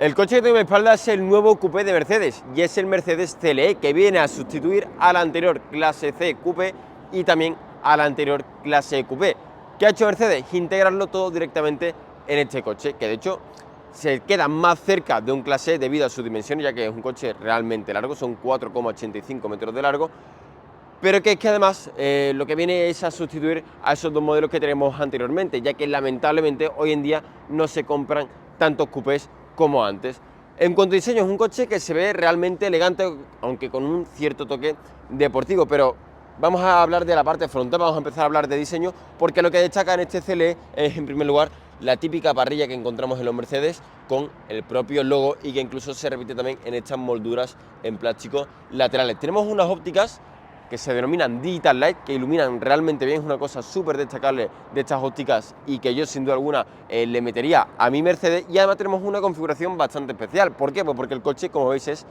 El coche que tengo en mi espalda es el nuevo coupé de Mercedes y es el Mercedes CLE, que viene a sustituir al anterior clase C coupé y también al anterior clase E coupé. ¿Qué ha hecho Mercedes? Integrarlo todo directamente en este coche, que de hecho se queda más cerca de un clase E debido a su dimensión, ya que es un coche realmente largo, son 4,85 metros de largo, pero que es que además lo que viene es a sustituir a esos dos modelos que tenemos anteriormente, ya que lamentablemente hoy en día no se compran tantos coupés como antes. En cuanto a diseño, es un coche que se ve realmente elegante, aunque con un cierto toque deportivo, pero vamos a hablar de la parte frontal, vamos a empezar a hablar de diseño, porque lo que destaca en este CLE es, en primer lugar, la típica parrilla que encontramos en los Mercedes con el propio logo y que incluso se repite también en estas molduras en plástico laterales. Tenemos unas ópticas que se denominan Digital Light, que iluminan realmente bien, es una cosa súper destacable de estas ópticas y que yo sin duda alguna le metería a mi Mercedes. Y además tenemos una configuración bastante especial. ¿Por qué? Pues porque el coche, como veis, es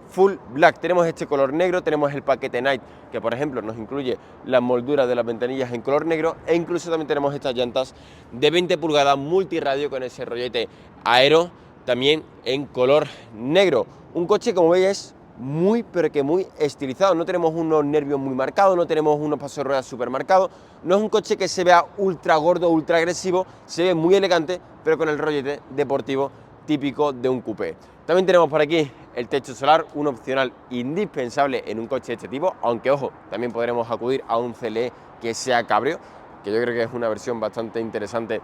full black. Tenemos este color negro, tenemos el paquete Night, que por ejemplo nos incluye las molduras de las ventanillas en color negro, e incluso también tenemos estas llantas de 20 pulgadas multirradio con ese rollete aero también en color negro. Un coche, como veis, es muy, pero que muy estilizado. No tenemos unos nervios muy marcados, no tenemos unos pasos de ruedas súper marcados. No es un coche que se vea ultra gordo, ultra agresivo, se ve muy elegante, pero con el rollete deportivo típico de un coupé. También tenemos por aquí el techo solar, un opcional indispensable en un coche de este tipo, aunque ojo, también podremos acudir a un CLE que sea cabrio, que yo creo que es una versión bastante interesante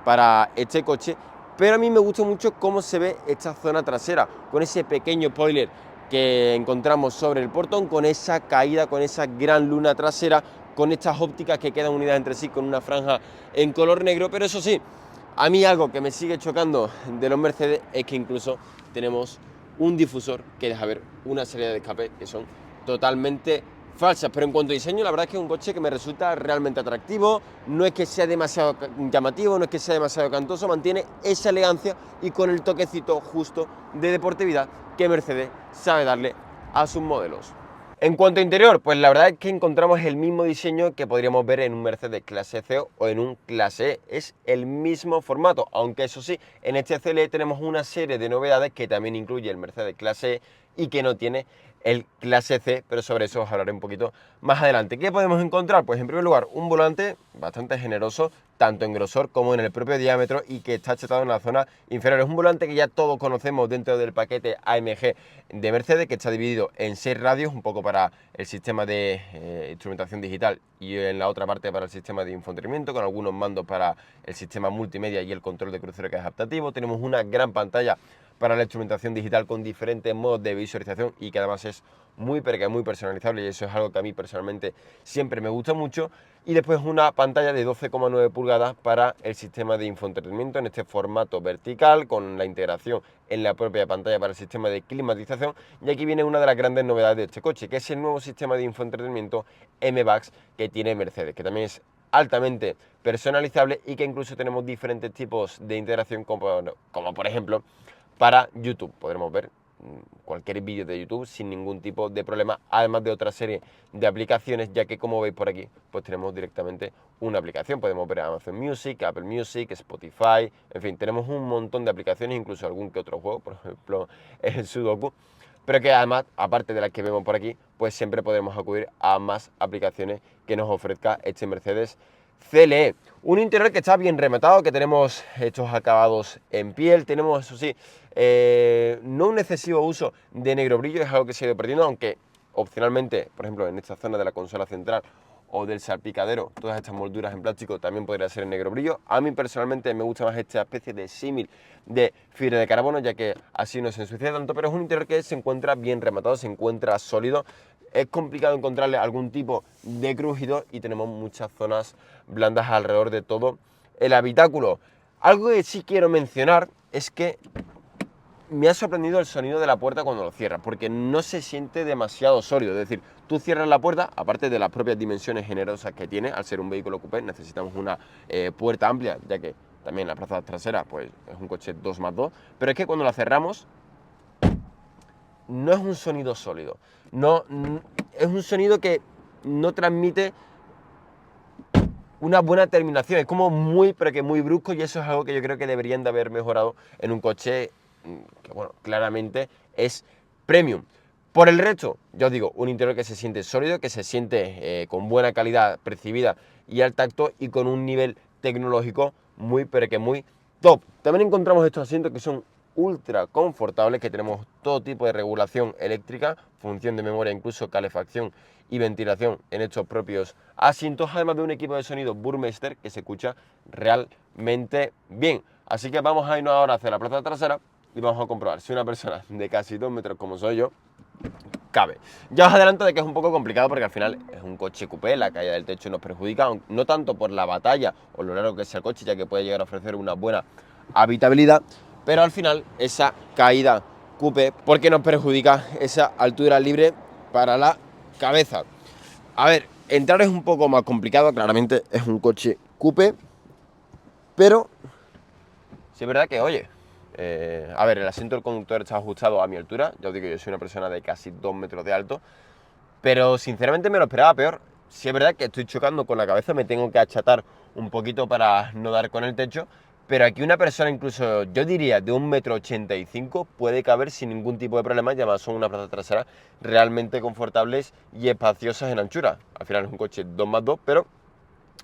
para este coche. Pero a mí me gusta mucho cómo se ve esta zona trasera, con ese pequeño spoiler que encontramos sobre el portón, con esa caída, con esa gran luna trasera, con estas ópticas que quedan unidas entre sí con una franja en color negro. Pero eso sí, a mí algo que me sigue chocando de los Mercedes es que incluso tenemos un difusor que deja ver una salida de escape que son totalmente falsas. Pero en cuanto a diseño, la verdad es que es un coche que me resulta realmente atractivo. No es que sea demasiado llamativo, no es que sea demasiado cantoso, mantiene esa elegancia y con el toquecito justo de deportividad que Mercedes sabe darle a sus modelos. En cuanto a interior, pues la verdad es que encontramos el mismo diseño que podríamos ver en un Mercedes clase C o en un clase E. Es el mismo formato, aunque eso sí, en este CLE tenemos una serie de novedades que también incluye el Mercedes clase E y que no tiene el clase C, pero sobre eso os hablaré un poquito más adelante. ¿Qué podemos encontrar? Pues en primer lugar, un volante bastante generoso, tanto en grosor como en el propio diámetro, y que está achatado en la zona inferior. Es un volante que ya todos conocemos dentro del paquete AMG de Mercedes, que está dividido en 6 radios, un poco para el sistema de instrumentación digital y en la otra parte para el sistema de infoentretenimiento, con algunos mandos para el sistema multimedia y el control de crucero, que es adaptativo. Tenemos una gran pantalla para la instrumentación digital con diferentes modos de visualización y que además es muy, pero que muy personalizable, y eso es algo que a mí personalmente siempre me gusta mucho. Y después una pantalla de 12,9 pulgadas para el sistema de infoentretenimiento en este formato vertical, con la integración en la propia pantalla para el sistema de climatización. Y aquí viene una de las grandes novedades de este coche, que es el nuevo sistema de infoentretenimiento MBUX que tiene Mercedes, que también es altamente personalizable y que incluso tenemos diferentes tipos de integración, como por ejemplo para YouTube. Podremos ver cualquier vídeo de YouTube sin ningún tipo de problema, además de otra serie de aplicaciones, ya que como veis por aquí, pues tenemos directamente una aplicación. Podemos ver Amazon Music, Apple Music, Spotify, en fin, tenemos un montón de aplicaciones, incluso algún que otro juego, por ejemplo el Sudoku, pero que además, aparte de las que vemos por aquí, pues siempre podemos acudir a más aplicaciones que nos ofrezca este Mercedes CLE. Un interior que está bien rematado, que tenemos estos acabados en piel, tenemos, eso sí, no un excesivo uso de negro brillo, es algo que se ha ido perdiendo, aunque opcionalmente, por ejemplo, en esta zona de la consola central o del salpicadero, todas estas molduras en plástico también podría ser en negro brillo. A mí personalmente me gusta más esta especie de símil de fibra de carbono, ya que así no se ensucia tanto, pero es un interior que se encuentra bien rematado, se encuentra sólido. Es complicado encontrarle algún tipo de crujido y tenemos muchas zonas blandas alrededor de todo el habitáculo. Algo que sí quiero mencionar es que me ha sorprendido el sonido de la puerta cuando lo cierras, porque no se siente demasiado sólido. Es decir, tú cierras la puerta, aparte de las propias dimensiones generosas que tiene, al ser un vehículo coupé necesitamos una puerta amplia, ya que también la plaza trasera pues, es un coche 2+2, pero es que cuando la cerramos no es un sonido sólido. No, es un sonido que no transmite una buena terminación, es como muy, pero que muy brusco, y eso es algo que yo creo que deberían de haber mejorado en un coche que bueno, claramente es premium. Por el resto, ya os digo, un interior que se siente sólido, que se siente con buena calidad percibida y al tacto y con un nivel tecnológico muy, pero que muy top. También encontramos estos asientos que son ultra confortables, que tenemos todo tipo de regulación eléctrica, función de memoria, incluso calefacción y ventilación en estos propios asientos, además de un equipo de sonido Burmester que se escucha realmente bien. Así que vamos a irnos ahora hacia la plaza trasera y vamos a comprobar si una persona de casi 2 metros como soy yo cabe. Ya os adelanto de que es un poco complicado porque al final es un coche coupé, la caída del techo nos perjudica, no tanto por la batalla o lo largo que sea el coche, ya que puede llegar a ofrecer una buena habitabilidad, pero al final esa caída coupé porque nos perjudica esa altura libre para la cabeza. A ver, entrar es un poco más complicado, claramente es un coche coupé, pero sí es verdad que, oye, a ver, el asiento del conductor está ajustado a mi altura. Ya os digo, yo soy una persona de casi 2 metros de alto, pero sinceramente me lo esperaba peor. Sí es verdad que estoy chocando con la cabeza, me tengo que achatar un poquito para no dar con el techo, pero aquí una persona incluso, yo diría, de 1,85 m puede caber sin ningún tipo de problema, y además son una plaza trasera realmente confortables y espaciosas en anchura. Al final es un coche 2+2, pero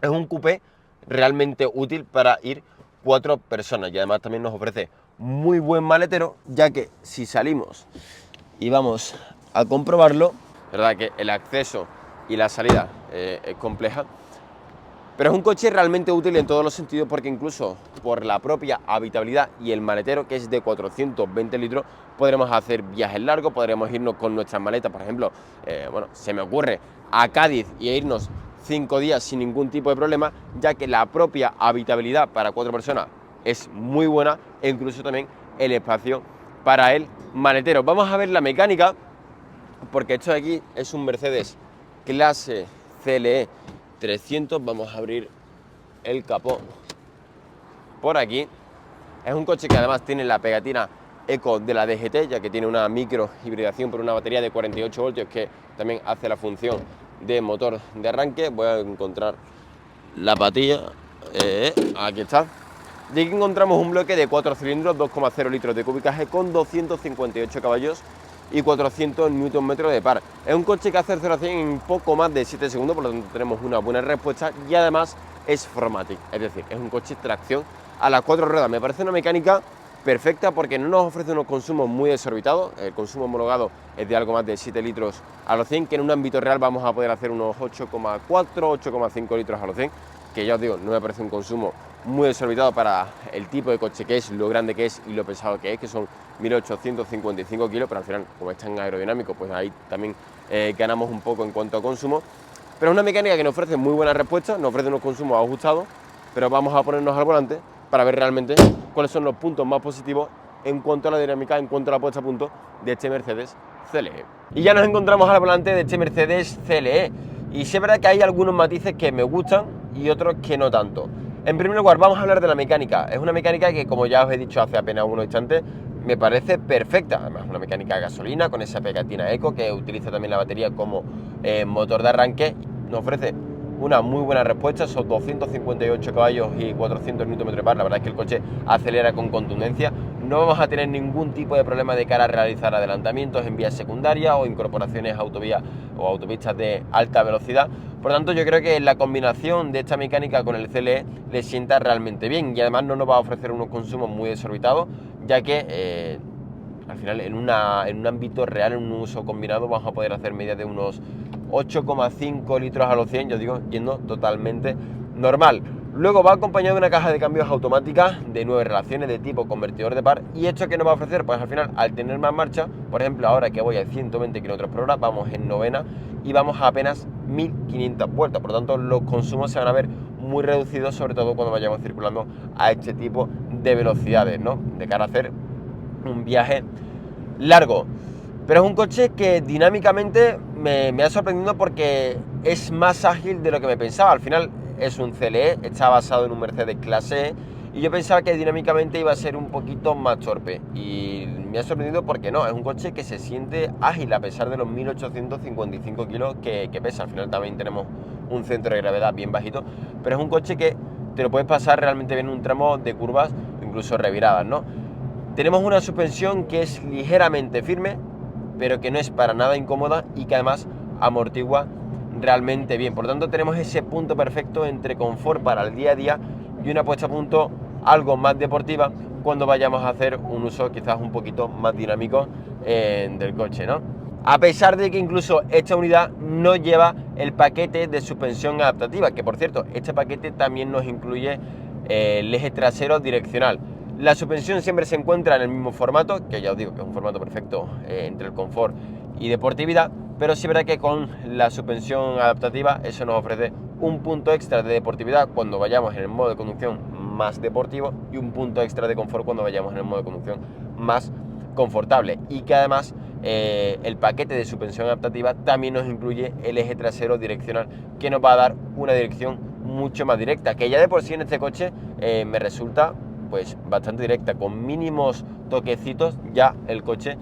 es un coupé realmente útil para ir 4 personas y además también nos ofrece muy buen maletero, ya que si salimos y vamos a comprobarlo, verdad que el acceso y la salida es compleja, pero es un coche realmente útil en todos los sentidos porque incluso por la propia habitabilidad y el maletero, que es de 420 litros, podremos hacer viajes largos, podremos irnos con nuestras maletas, por ejemplo, bueno, se me ocurre a Cádiz y irnos 5 días sin ningún tipo de problema, ya que la propia habitabilidad para 4 personas es muy buena e incluso también el espacio para el maletero. Vamos a ver la mecánica, porque esto de aquí es un Mercedes clase CLE 300. Vamos a abrir el capó por aquí. Es un coche que además tiene la pegatina Eco de la DGT, ya que tiene una micro hibridación por una batería de 48 voltios que también hace la función de motor de arranque. Voy a encontrar la patilla, aquí está. Y aquí encontramos un bloque de 4 cilindros, 2,0 litros de cubicaje con 258 caballos y 400 Nm de par. Es un coche que hace el 0 a 100 en poco más de 7 segundos, por lo tanto tenemos una buena respuesta y además es 4MATIC, es decir, es un coche tracción a las 4 ruedas. Me parece una mecánica perfecta porque no nos ofrece unos consumos muy desorbitados. El consumo homologado es de algo más de 7 litros a los 100, que en un ámbito real vamos a poder hacer unos 8,4, 8,5 litros a los 100, que ya os digo, no me parece un consumo muy desorbitado para el tipo de coche que es, lo grande que es y lo pesado que son 1.855 kilos, pero al final, como es tan aerodinámico, pues ahí también ganamos un poco en cuanto a consumo. Pero es una mecánica que nos ofrece muy buena respuesta, nos ofrece unos consumos ajustados, pero vamos a ponernos al volante para ver realmente cuáles son los puntos más positivos en cuanto a la dinámica, en cuanto a la puesta a punto de este Mercedes CLE. Y ya nos encontramos al volante de este Mercedes CLE, y sí es verdad que hay algunos matices que me gustan y otros que no tanto. En primer lugar, vamos a hablar de la mecánica. Es una mecánica que, como ya os he dicho hace apenas unos instantes, me parece perfecta. Además, una mecánica a gasolina con esa pegatina Eco que utiliza también la batería como motor de arranque. Nos ofrece una muy buena respuesta, son 258 caballos y 400 Nm de par. La verdad es que el coche acelera con contundencia. No vamos a tener ningún tipo de problema de cara a realizar adelantamientos en vías secundarias o incorporaciones a autovías o autopistas de alta velocidad. Por tanto, yo creo que la combinación de esta mecánica con el CLE le sienta realmente bien y además no nos va a ofrecer unos consumos muy desorbitados, ya que al final en un ámbito real, en un uso combinado, vamos a poder hacer medias de unos 8,5 litros a los 100, yo digo, yendo totalmente normal. Luego va acompañado de una caja de cambios automática de 9 relaciones de tipo convertidor de par. ¿Y esto qué nos va a ofrecer? Pues al final, al tener más marcha, por ejemplo, ahora que voy a 120 km por hora, vamos en novena y vamos a apenas 1.500 vueltas. Por lo tanto, los consumos se van a ver muy reducidos, sobre todo cuando vayamos circulando a este tipo de velocidades, ¿no? De cara a hacer un viaje largo. Pero es un coche que dinámicamente me ha sorprendido porque es más ágil de lo que me pensaba. Al final es un CLE, está basado en un Mercedes clase E, y yo pensaba que dinámicamente iba a ser un poquito más torpe. Y me ha sorprendido porque no, es un coche que se siente ágil a pesar de los 1.855 kilos que pesa. Al final también tenemos un centro de gravedad bien bajito, pero es un coche que te lo puedes pasar realmente bien en un tramo de curvas, incluso reviradas, ¿no? Tenemos una suspensión que es ligeramente firme, pero que no es para nada incómoda y que además amortigua realmente bien. Por lo tanto, tenemos ese punto perfecto entre confort para el día a día y una puesta a punto algo más deportiva cuando vayamos a hacer un uso quizás un poquito más dinámico del coche, ¿no? A pesar de que incluso esta unidad no lleva el paquete de suspensión adaptativa, que por cierto, este paquete también nos incluye el eje trasero direccional. La suspensión siempre se encuentra en el mismo formato, que ya os digo que es un formato perfecto entre el confort y deportividad, pero sí es verdad que con la suspensión adaptativa eso nos ofrece un punto extra de deportividad cuando vayamos en el modo de conducción más deportivo y un punto extra de confort cuando vayamos en el modo de conducción más confortable, y que además el paquete de suspensión adaptativa también nos incluye el eje trasero direccional, que nos va a dar una dirección mucho más directa, que ya de por sí en este coche me resulta pues bastante directa. Con mínimos toquecitos ya el coche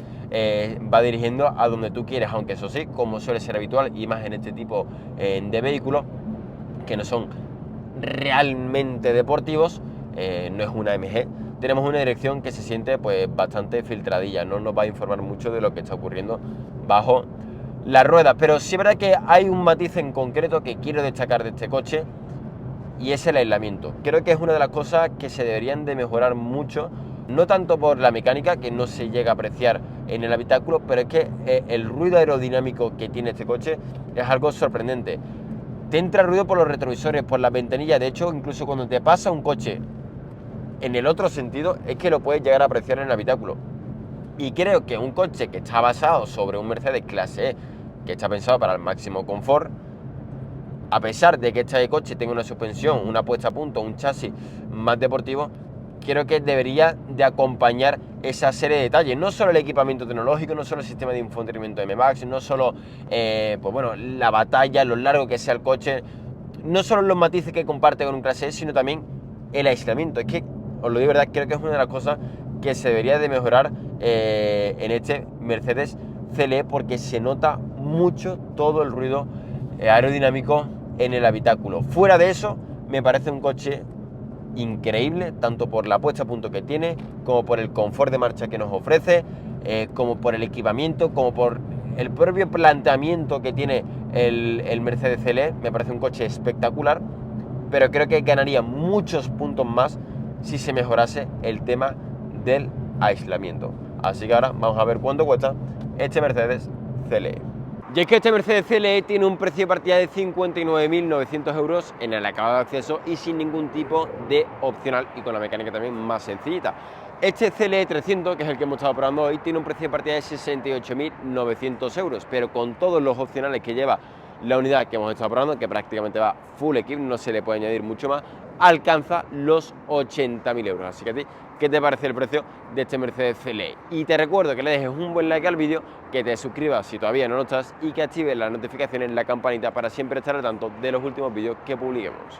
va dirigiendo a donde tú quieres, aunque eso sí, como suele ser habitual y más en este tipo de vehículos que no son realmente deportivos, no es una MG, tenemos una dirección que se siente pues bastante filtradilla, no nos va a informar mucho de lo que está ocurriendo bajo las ruedas. Pero sí es verdad que hay un matiz en concreto que quiero destacar de este coche, y es el aislamiento. Creo que es una de las cosas que se deberían de mejorar mucho, no tanto por la mecánica, que no se llega a apreciar en el habitáculo, pero es que el ruido aerodinámico que tiene este coche es algo sorprendente. Te entra ruido por los retrovisores, por las ventanillas. De hecho, incluso cuando te pasa un coche en el otro sentido, es que lo puedes llegar a apreciar en el habitáculo. Y creo que un coche que está basado sobre un Mercedes clase E, que está pensado para el máximo confort, a pesar de que este coche tenga una suspensión, una puesta a punto, un chasis más deportivo, creo que debería de acompañar esa serie de detalles. No solo el equipamiento tecnológico, no solo el sistema de infoentretenimiento de M-Max, no solo pues bueno, la batalla, lo largo que sea el coche, no solo los matices que comparte con un clase E, sino también el aislamiento. Es que, os lo digo de verdad, creo que es una de las cosas que se debería de mejorar en este Mercedes CLE, porque se nota mucho todo el ruido aerodinámico en el habitáculo. Fuera de eso, me parece un coche increíble, tanto por la puesta a punto que tiene, como por el confort de marcha que nos ofrece, como por el equipamiento, como por el propio planteamiento que tiene el Mercedes CLE. Me parece un coche espectacular, pero creo que ganaría muchos puntos más si se mejorase el tema del aislamiento. Así que ahora vamos a ver cuánto cuesta este Mercedes CLE. Y es que este Mercedes CLE tiene un precio de partida de 59.900 euros en el acabado de acceso y sin ningún tipo de opcional, y con la mecánica también más sencillita. Este CLE 300, que es el que hemos estado probando hoy, tiene un precio de partida de 68.900 euros, pero con todos los opcionales que lleva la unidad que hemos estado probando, que prácticamente va full equip, no se le puede añadir mucho más, alcanza los 80.000 euros. Así que a ti, ¿qué te parece el precio de este Mercedes CLE? Y te recuerdo que le dejes un buen like al vídeo, que te suscribas si todavía no lo estás y que actives las notificaciones en la campanita para siempre estar al tanto de los últimos vídeos que publiquemos.